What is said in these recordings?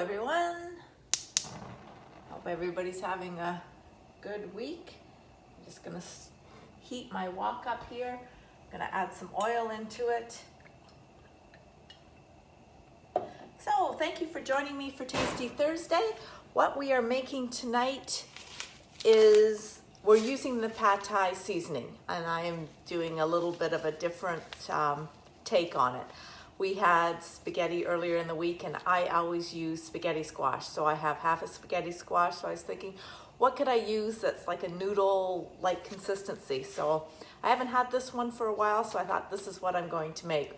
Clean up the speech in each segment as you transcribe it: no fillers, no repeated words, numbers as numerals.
everyone. Hope everybody's having a good week. I'm just gonna heat my wok up here. I'm gonna add some oil into it. So thank you for joining me for Tasty Thursday. What we are making tonight is we're using the Pad Thai seasoning, and I am doing a little bit of a different take on it. We had spaghetti earlier in the week, and I always use spaghetti squash. So I have half a spaghetti squash. So I was thinking, what could I use that's like a noodle-like consistency? So I haven't had this one for a while, so I thought this is what I'm going to make.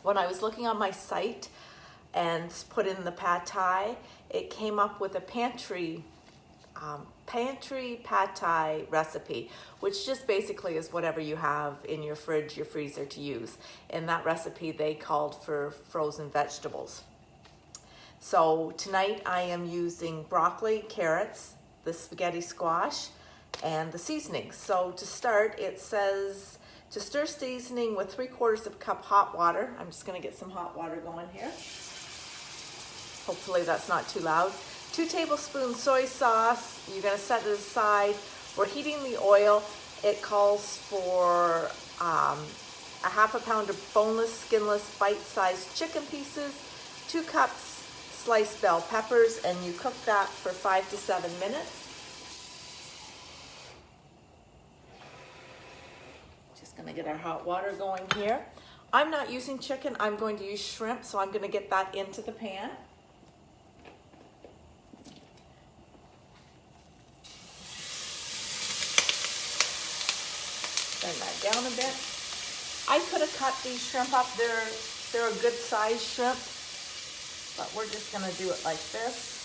When I was looking on my site and put in the Pad Thai, it came up with a pantry Pad Thai recipe, which just basically is whatever you have in your fridge, your freezer to use. In that recipe, they called for frozen vegetables. So tonight I am using broccoli, carrots, the spaghetti squash, and the seasoning. So to start, it says to stir seasoning with 3/4 cup hot water. I'm just gonna get some hot water going here. Hopefully that's not too loud. 2 tablespoons soy sauce. You're gonna set it aside. We're heating the oil. It calls for a half a pound of boneless, skinless, bite-sized chicken pieces, 2 cups sliced bell peppers, and you cook that for 5 to 7 minutes. Just gonna get our hot water going here. I'm not using chicken, I'm going to use shrimp, so I'm gonna get that into the pan. Turn that down a bit. I could have cut these shrimp up. They're a good size shrimp, but we're just gonna do it like this.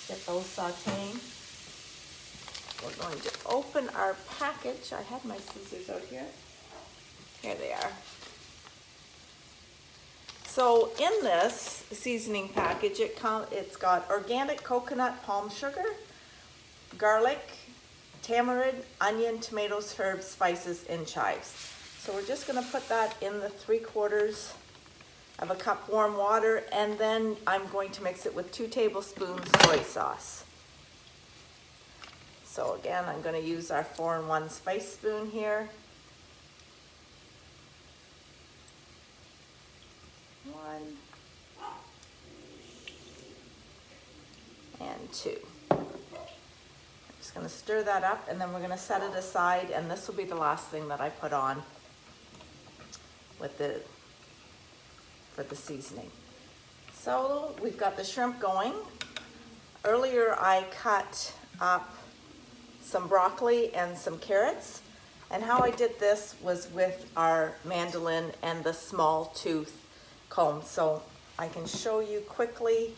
Get those sauteing. We're going to open our package. I had my scissors out here. Here they are. So in this seasoning package, it's got organic coconut palm sugar, garlic, tamarind, onion, tomatoes, herbs, spices, and chives. So we're just gonna put that in the 3/4 cup warm water, and then I'm going to mix it with 2 tablespoons soy sauce. So again, I'm gonna use our 4-in-1 spice spoon here. 1 and 2. Just gonna stir that up, and then we're gonna set it aside, and this will be the last thing that I put on with for the seasoning. So we've got the shrimp going. Earlier I cut up some broccoli and some carrots, and how I did this was with our mandolin and the small tooth comb. So I can show you quickly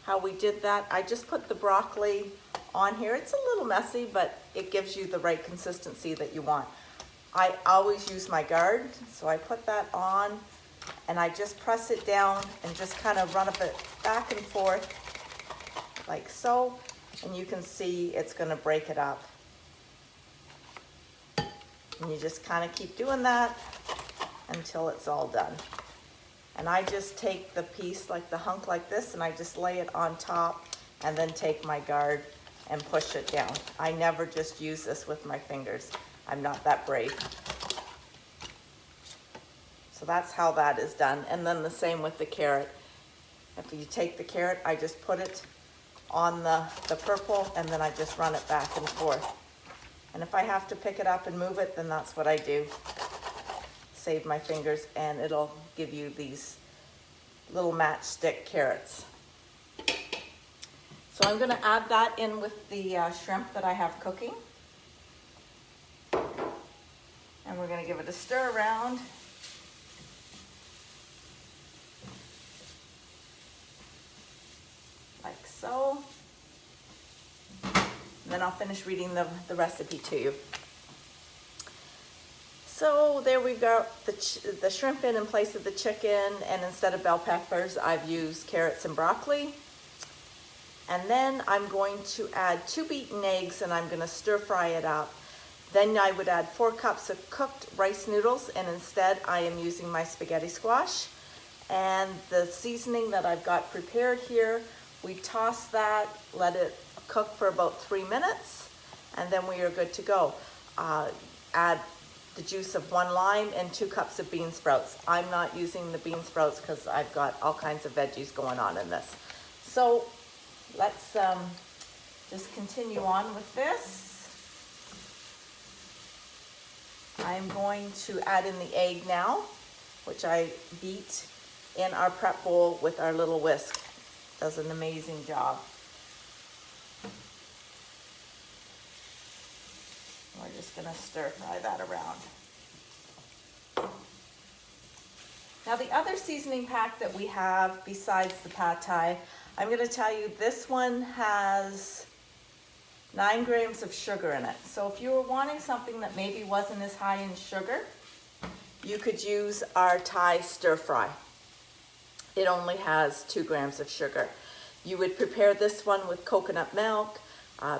how we did that. I just put the broccoli on here. It's a little messy, but it gives you the right consistency that you want. I always use my guard, so I put that on, and I just press it down and just kind of run it back and forth like so, and you can see it's gonna break it up. And you just kind of keep doing that until it's all done. And I just take the piece, like the hunk like this, and I just lay it on top and then take my guard and push it down. I never just use this with my fingers. I'm not that brave. So that's how that is done. And then the same with the carrot. If you take the carrot, I just put it on the purple, and then I just run it back and forth. And if I have to pick it up and move it, then that's what I do. Save my fingers, and it'll give you these little matchstick carrots. So I'm gonna add that in with the shrimp that I have cooking. And we're gonna give it a stir around. Like so. And then I'll finish reading the recipe to you. So there we've got the shrimp in place of the chicken, and instead of bell peppers, I've used carrots and broccoli. And then I'm going to add 2 beaten eggs, and I'm gonna stir fry it up. Then I would add 4 cups of cooked rice noodles, and instead I am using my spaghetti squash. And the seasoning that I've got prepared here, we toss that, let it cook for about 3 minutes, and then we are good to go. Add the juice of 1 lime and 2 cups of bean sprouts. I'm not using the bean sprouts because I've got all kinds of veggies going on in this. So let's just continue on with this. I'm going to add in the egg now, which I beat in our prep bowl with our little whisk. Does an amazing job. We're just going to stir fry that around. Now the other seasoning pack that we have besides the pad thai, I'm going to tell you this one has 9 grams of sugar in it. So if you were wanting something that maybe wasn't as high in sugar, you could use our Thai stir fry. It only has 2 grams of sugar. You would prepare this one with coconut milk,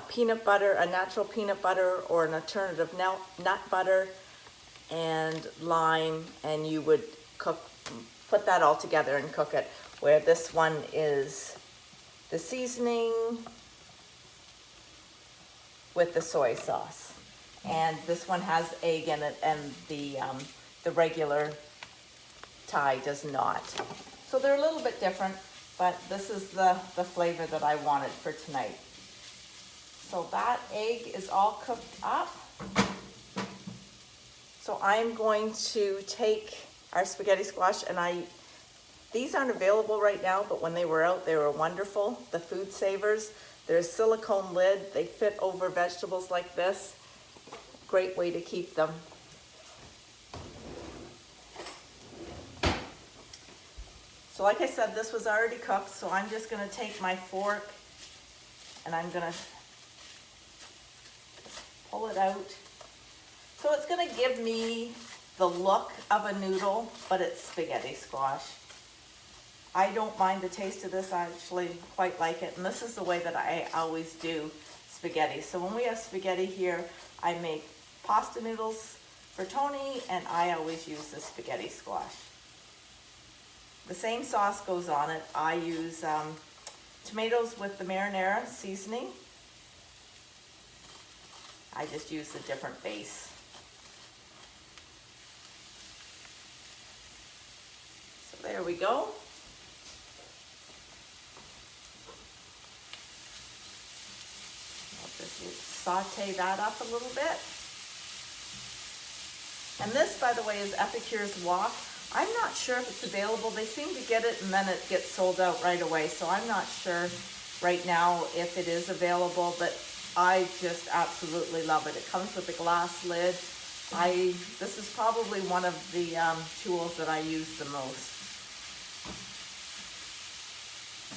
peanut butter, a natural peanut butter or an alternative nut butter, and lime, and you would put that all together and cook it. Where this one is the seasoning with the soy sauce, and this one has egg in it, and the regular Thai does not. So they're a little bit different, but this is the flavor that I wanted for tonight. So that egg is all cooked up. So I'm going to take our spaghetti squash, and these aren't available right now, but when they were out, they were wonderful. The Food Savers. They're a silicone lid. They fit over vegetables like this. Great way to keep them. So like I said, this was already cooked, so I'm just going to take my fork and I'm going to pull it out. So it's going to give me the look of a noodle, but it's spaghetti squash. I don't mind the taste of this. I actually quite like it. And this is the way that I always do spaghetti. So when we have spaghetti here, I make pasta noodles for Tony, and I always use the spaghetti squash. The same sauce goes on it. I use tomatoes with the marinara seasoning. I just use a different base. So there we go. Saute that up a little bit. And this, by the way, is Epicure's wok. I'm not sure if it's available. They seem to get it and then it gets sold out right away. So I'm not sure right now if it is available, but I just absolutely love it. It comes with a glass lid. This is probably one of the tools that I use the most.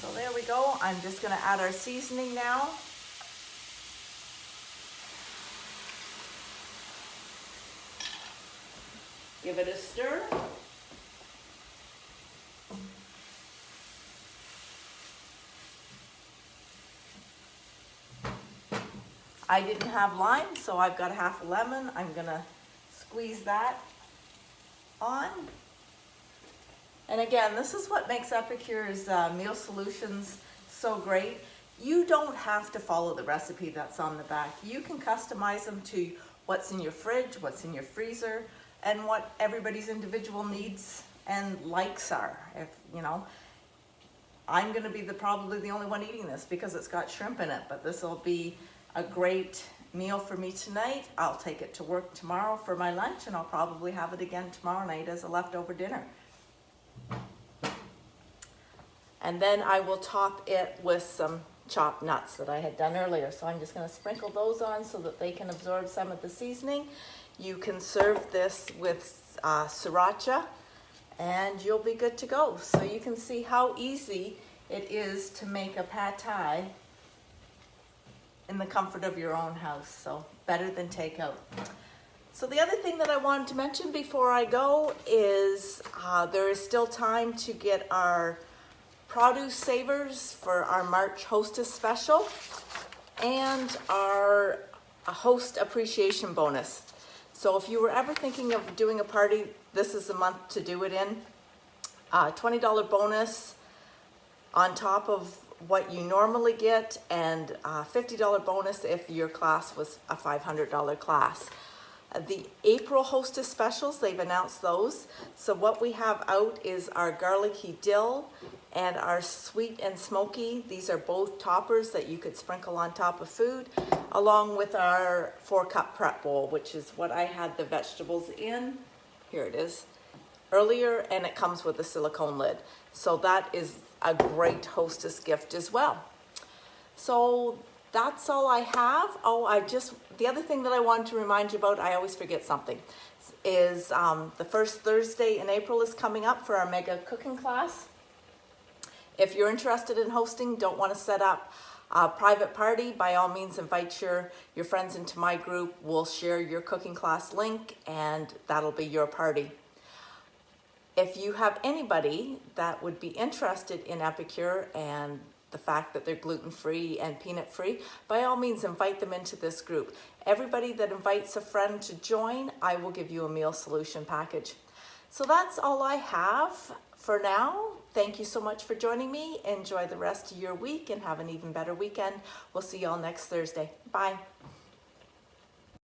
So there we go. I'm just going to add our seasoning now. Give it a stir. I didn't have lime, so I've got half a lemon. I'm gonna squeeze that on. And again, this is what makes Epicure's meal solutions so great. You don't have to follow the recipe that's on the back. You can customize them to what's in your fridge, what's in your freezer, and what everybody's individual needs and likes are. If you know, I'm going to be probably the only one eating this because it's got shrimp in it, but this will be a great meal for me tonight. I'll take it to work tomorrow for my lunch, and I'll probably have it again tomorrow night as a leftover dinner. And then I will top it with some chopped nuts that I had done earlier. So I'm just going to sprinkle those on so that they can absorb some of the seasoning. You can serve this with sriracha and you'll be good to go. So you can see how easy it is to make a pad thai in the comfort of your own house. So better than takeout. So the other thing that I wanted to mention before I go is there is still time to get our produce savers for our March hostess special and our host appreciation bonus. So if you were ever thinking of doing a party, this is the month to do it in. $20 bonus on top of what you normally get, and $50 bonus if your class was a $500 class. The April hostess specials, they've announced those. So what we have out is our garlicky dill and our sweet and smoky. These are both toppers that you could sprinkle on top of food, along with our 4-cup prep bowl, which is what I had the vegetables in. Here it is earlier, and it comes with a silicone lid. So that is a great hostess gift as well. So that's all I have. The other thing that I wanted to remind you about, I always forget something, is the first Thursday in April is coming up for our mega cooking class. If you're interested in hosting, don't want to set up a private party, by all means invite your friends into my group. We'll share your cooking class link and that'll be your party. If you have anybody that would be interested in Epicure and the fact that they're gluten-free and peanut-free, by all means invite them into this group. Everybody that invites a friend to join, I will give you a meal solution package. So that's all I have for now. Thank you so much for joining me. Enjoy the rest of your week and have an even better weekend. We'll see you all next Thursday. Bye.